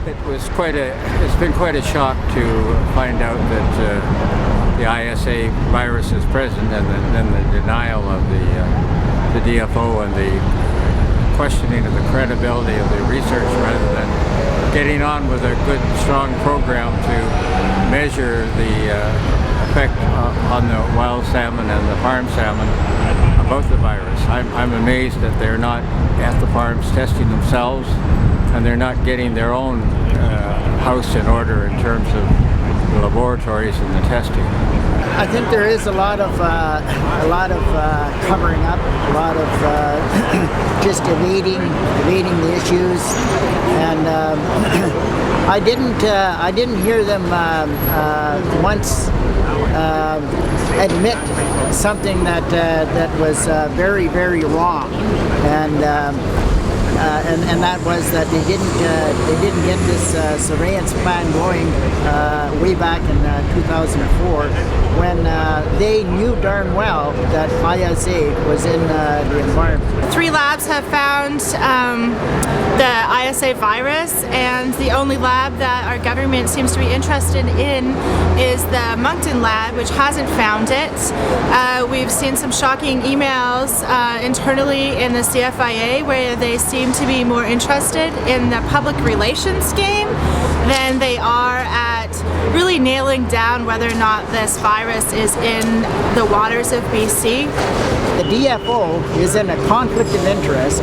It's been quite a shock to find out that the ISA virus is present, and then the denial of the DFO and the questioning of the credibility of the research rather than getting on with a good, strong program to measure the effect on the wild salmon and the farm salmon about the virus. I'm amazed that they're not at the farms testing themselves, and they're not getting their own house in order in terms of the laboratories and the testing. I think there is a lot of covering up, a lot of just evading the issues, and I didn't hear them once admit something that was very, very wrong, and that was that they didn't get this surveillance plan going way back in 2004, when they knew darn well that ISA was in the environment. 3 labs have found the ISA virus, and the only lab that our government seems to be interested in is the Moncton lab, which hasn't found it. We've seen some shocking emails internally in the CFIA where they seem to be more interested in the public relations game than they are at really nailing down whether or not this virus is in the waters of BC. The DFO is in a conflict of interest,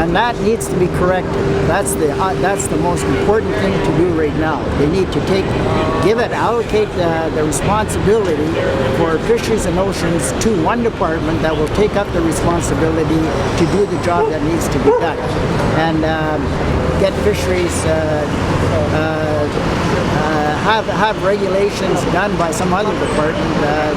and that needs to be corrected. That's the most important thing to do right now. They need to allocate the responsibility for fisheries and oceans to one department that will take up the responsibility to do the job that needs to be done, and get fisheries have regulations done by some other department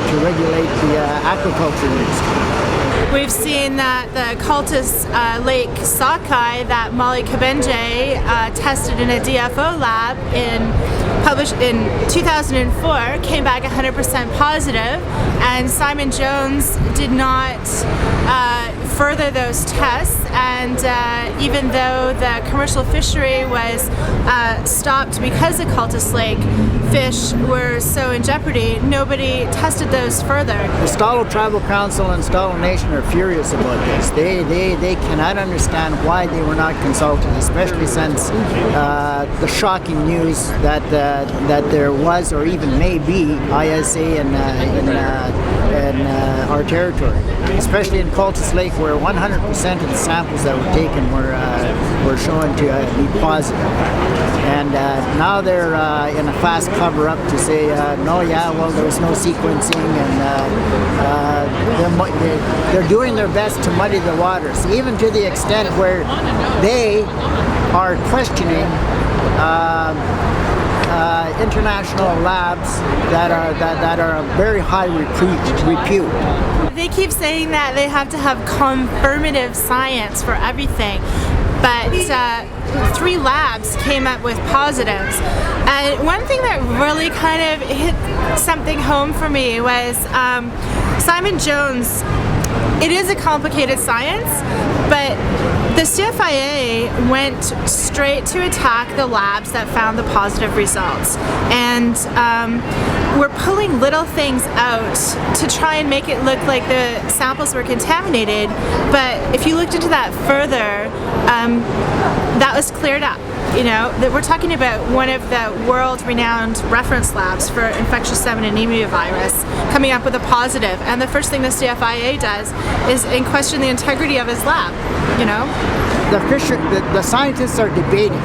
to regulate the aquaculture industry. We've seen that the Cultus Lake Sockeye that Molly Kabenje tested in a DFO lab published in 2004 came back 100% positive, and Simon Jones did not further those tests, and even though the commercial fishery was stopped because the Cultus Lake fish were so in jeopardy, nobody tested those further. The Stalo Tribal Council and Stalo Nation are furious about this. They cannot understand why they were not consulted, especially since the shocking news that there was or even may be ISA in our territory, especially in Cultus Lake, where 100% of the samples that were taken were shown to be positive. And now they're in a fast cover-up to say, there was no sequencing, and they're doing their best to muddy the waters, even to the extent where they are questioning international labs that are of very high repute. They keep saying that they have to have confirmative science for everything, but 3 labs came up with positives. And one thing that really kind of hit something home for me was Simon Jones. It is a complicated science, but the CFIA went straight to attack the labs that found the positive results, and we're pulling little things out to try and make it look like the samples were contaminated, but if you looked into that further, that was cleared up. You know, that we're talking about one of the world-renowned reference labs for infectious salmon anemia virus coming up with a positive, and the first thing the CFIA does is question the integrity of his lab, you know? The scientists are debating,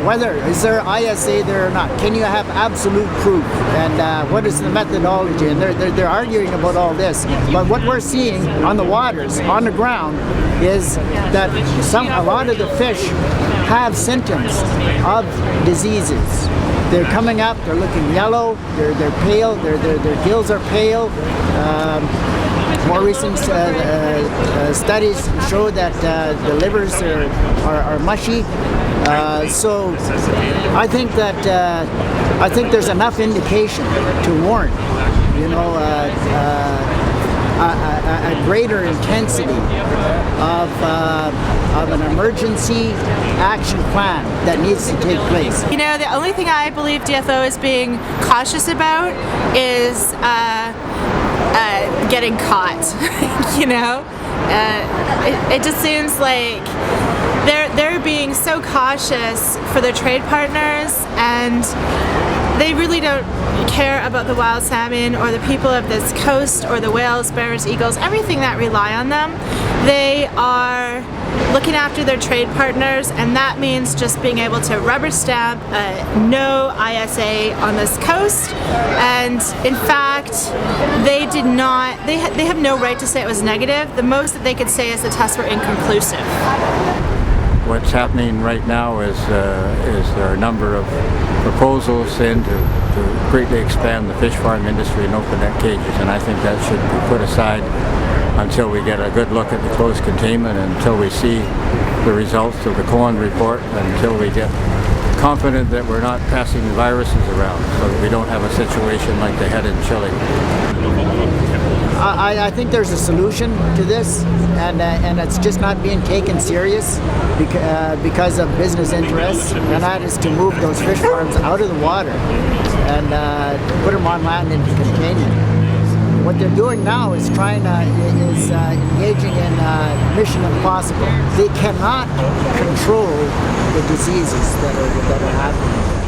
whether is there ISA there or not. Can you have absolute proof? And what is the methodology? And they're arguing about all this. But what we're seeing on the waters, on the ground, is that a lot of the fish have symptoms of diseases. They're coming up. They're looking yellow. They're pale. Their gills are pale. More recent studies show that the livers are mushy. So I think that there's enough indication to warrant, a greater intensity of an emergency action plan that needs to take place. You know, the only thing I believe DFO is being cautious about is getting caught. You know, it just seems like they're being so cautious for their trade partners, and they really don't care about the wild salmon or the people of this coast or the whales, bears, eagles, everything that rely on them. They are looking after their trade partners, and that means just being able to rubber stamp no ISA on this coast. And in fact, they did not, they have no right to say it was negative. The most that they could say is the tests were inconclusive. What's happening right now is there are a number of proposals in to greatly expand the fish farm industry and open net cages, and I think that should be put aside until we get a good look at the closed containment, until we see the results of the Cohen report, and until we get confident that we're not passing the viruses around, so that we don't have a situation like they had in Chile. I think there's a solution to this, and it's just not being taken serious because of business interests, and that is to move those fish farms out of the water and put them on land into containment. What they're doing now is engaging in mission impossible. They cannot control the diseases that are happening.